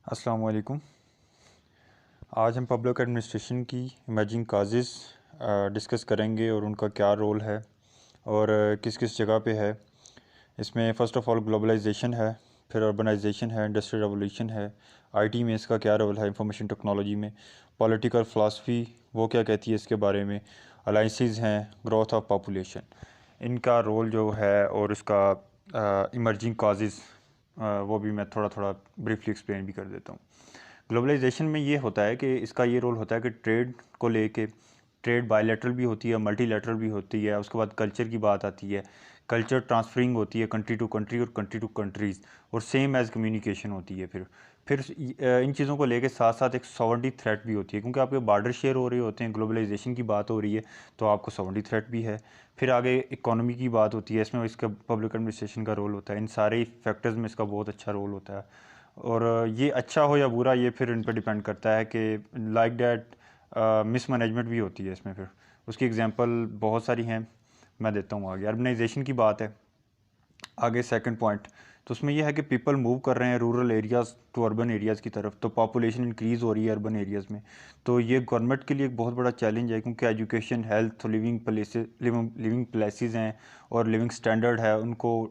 अस्सलाम वालेकुम। आज हम पब्लिक एडमिनिस्ट्रेशन की इमर्जिंग काजेज़ डिस्कस करेंगे और उनका क्या रोल है और किस किस जगह पे है। इसमें फ़र्स्ट ऑफ़ ऑल ग्लोबलाइजेशन है, फिर अर्बनाइजेशन है, इंडस्ट्रियल रेवोल्यूशन है, आईटी में इसका क्या रोल है, इंफॉर्मेशन टेक्नोलॉजी में, पॉलिटिकल फ़िलासफ़ी वो क्या कहती है इसके बारे में, अलाइंसेस हैं, ग्रोथ ऑफ पॉपुलेशन, इनका रोल जो है और इसका इमर्जिंग काजेज़ वो भी मैं थोड़ा थोड़ा ब्रीफली एक्सप्लेन भी कर देता हूँ। ग्लोबलाइजेशन में ये होता है कि इसका ये रोल होता है कि ट्रेड को लेके, ट्रेड बायलैटरल भी होती है, मल्टीलैटरल भी होती है, उसके बाद कल्चर की बात आती है, कल्चर ट्रांसफरिंग होती है कंट्री टू कंट्री और कंट्री टू कंट्रीज़, और सेम एज़ कम्युनिकेशन होती है। फिर इन चीज़ों को लेके साथ साथ एक सॉवरेनिटी थ्रेट भी होती है, क्योंकि आपके बॉर्डर शेयर हो रहे होते हैं, ग्लोबलाइजेशन की बात हो रही है तो आपको सॉवरेनिटी थ्रेट भी है। फिर आगे इकोनॉमी की बात होती है, इसमें इसका पब्लिक एडमिनिस्ट्रेशन का रोल होता है, इन सारे फैक्टर्स में इसका बहुत अच्छा रोल होता है। और ये अच्छा हो या बुरा ये फिर इन पर डिपेंड करता है कि लाइक डैट मिस मैनेजमेंट भी होती है इसमें। फिर उसकी एग्जांपल बहुत सारी हैं, मैं देता हूँ आगे। अर्बनाइजेशन की बात है आगे सेकंड पॉइंट, तो उसमें यह है कि पीपल मूव कर रहे हैं rural areas to urban areas की तरफ, तो पॉपुलेशन इंक्रीज़ हो रही है अर्बन एरियाज़ में। तो ये गवर्नमेंट के लिए एक बहुत बड़ा चैलेंज है, क्योंकि एजुकेशन, हेल्थ, लिविंग प्लेसेस हैं और लिविंग स्टैंडर्ड है, उनको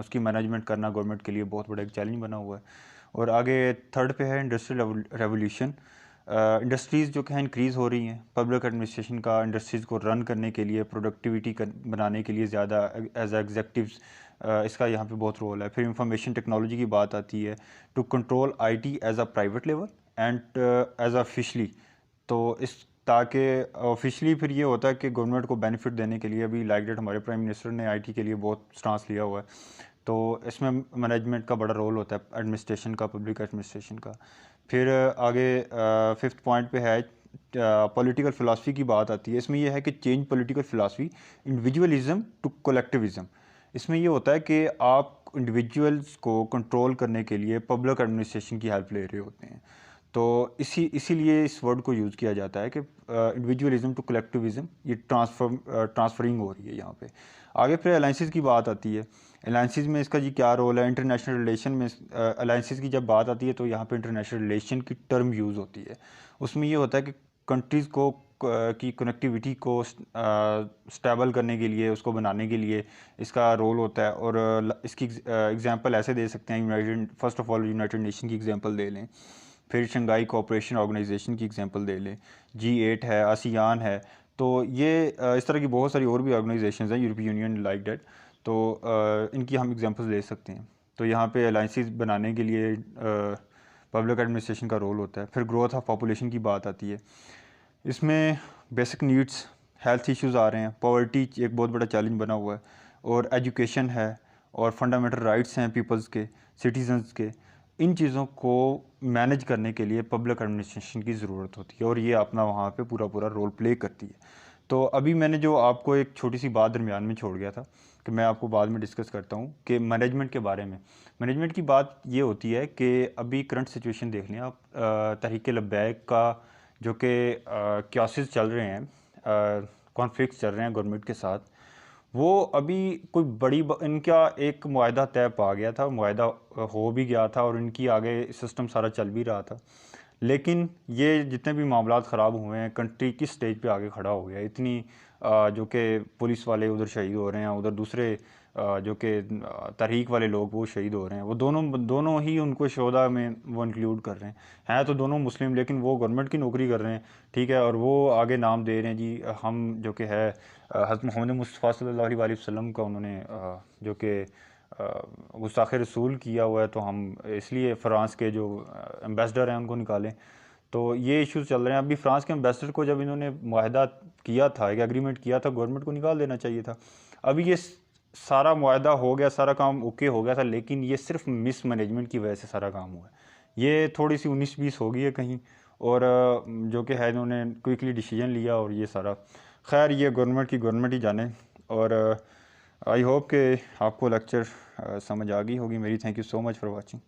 उसकी मैनेजमेंट करना गवर्नमेंट के लिए बहुत बड़ा एक चैलेंज बना हुआ है। और आगे थर्ड पे है इंडस्ट्रियल रेवोल्यूशन। इंडस्ट्रीज़ जो कि हैं इंक्रीज़ हो रही हैं, पब्लिक एडमिनिस्ट्रेशन का इंडस्ट्रीज़ को रन करने के लिए, प्रोडक्टिविटी बनाने के लिए ज़्यादा एज एग्जेक्टिव्स इसका यहाँ पे बहुत रोल है। फिर इंफॉर्मेशन टेक्नोलॉजी की बात आती है, to control it as a private level and as officially. तो इस ताकि ऑफिशली फिर ये होता है कि गवर्नमेंट को बेनिफिट देने के लिए, अभी लाइक डेट हमारे प्राइम मिनिस्टर ने आईटी के लिए बहुत स्टांस लिया हुआ है, तो इसमें मैनेजमेंट का बड़ा रोल होता है एडमिनिस्ट्रेशन का, पब्लिक एडमिनिस्ट्रेशन का। फिर आगे फिफ्थ पॉइंट पे है पॉलिटिकल फ़िलासफ़ी की बात आती है। इसमें यह है कि change political philosophy individualism to collectivism. इसमें ये होता है कि आप इंडिविजुअल्स को कंट्रोल करने के लिए पब्लिक एडमिनिस्ट्रेशन की हेल्प ले रहे होते हैं। तो इसीलिए इस वर्ड को यूज़ किया जाता है कि इंडिविजुअलिज्म टू कलेक्टिविज्म, ये ट्रांसफरिंग हो रही है यहाँ पे। आगे फिर अलाइंसेस की बात आती है। अलाइंसेस में इसका जी क्या रोल है, इंटरनेशनल रिलेशन में अलाइंसेस की जब बात आती है तो यहाँ पे इंटरनेशनल रिलेशन की टर्म यूज़ होती है। उसमें ये होता है कि कंट्रीज़ को की कनेक्टिविटी को स्टेबल करने के लिए, उसको बनाने के लिए इसका रोल होता है। और इसकी एग्जांपल ऐसे दे सकते हैं, first of all United nation की एग्जांपल ले लें, फिर शंघाई कोऑपरेशन ऑर्गेनाइजेशन की एग्जांपल दे लें, G8 है, आसियान है। तो ये इस तरह की बहुत सारी और भी ऑर्गेनाइजेशंस हैं, यूरोपियन यूनियन लाइक डेट। तो इनकी हम एग्जांपल्स ले सकते हैं। तो यहाँ पे अलाइंसेस बनाने के लिए पब्लिक एडमिनिस्ट्रेशन का रोल होता है। फिर ग्रोथ ऑफ पॉपुलेशन की बात आती है। इसमें बेसिक नीड्स, हेल्थ इश्यूज़ आ रहे हैं, पॉवर्टी एक बहुत बड़ा चैलेंज बना हुआ है, और एजुकेशन है, और फंडामेंटल राइट्स हैं पीपल्स के, सिटीजन्स के। इन चीज़ों को मैनेज करने के लिए पब्लिक एडमिनिस्ट्रेशन की ज़रूरत होती है, और ये अपना वहाँ पे पूरा पूरा रोल प्ले करती है। तो अभी मैंने जो आपको एक छोटी सी बात दरमियान में छोड़ गया था कि मैं आपको बाद में डिस्कस करता हूँ कि मैनेजमेंट के बारे में। मैनेजमेंट की बात ये होती है कि अभी करंट सिचुएशन देख लें आप, तहरीक लब्बैक का जो कि क्यासेस चल रहे हैं, कॉन्फ्लिक्ट चल रहे हैं गवर्नमेंट के साथ, वो अभी कोई इनका एक मुआहदा तय पा गया था, मुआहदा हो भी गया था, और इनकी आगे सिस्टम सारा चल भी रहा था। लेकिन ये जितने भी मामलात ख़राब हुए हैं, कंट्री किस स्टेज पे आगे खड़ा हो गया, इतनी जो कि पुलिस वाले उधर शहीद हो रहे हैं, उधर दूसरे जो कि तहरीक वाले लोग वो शहीद हो रहे हैं, वो दोनों दोनों ही उनको शोधा में वो इंक्लूड कर रहे हैं तो दोनों मुस्लिम, लेकिन वो गवर्नमेंट की नौकरी कर रहे हैं, ठीक है। और वो आगे नाम दे रहे हैं जी हम जो कि है हज़रत मोहम्मद मुस्तफ़ा सल्लल्लाहु अलैहि वसल्लम का उन्होंने जो कि गुस्ताख़ रसूल किया हुआ है, तो हम इसलिए फ़्रांस के जो एम्बेसडर हैं उनको निकालें। तो ये इश्यूज़ चल रहे हैं। अभी फ्रांस के एम्बेसडर को जब इन्होंने मुआहदा किया था, एक एग्रीमेंट किया था, गवर्नमेंट को निकाल देना चाहिए था। अभी ये सारा मुआहदा हो गया, सारा काम ओके हो गया था, लेकिन ये सिर्फ मिस मैनेजमेंट की वजह से सारा काम हुआ है। ये थोड़ी सी 19-20 हो गई है कहीं, और जो कि है इन्होंने क्विकली डिसीजन लिया, और ये सारा खैर ये गवर्नमेंट ही जाने। और आई होप कि आपको लेक्चर समझ आ गई होगी मेरी। Thank you so much for watching.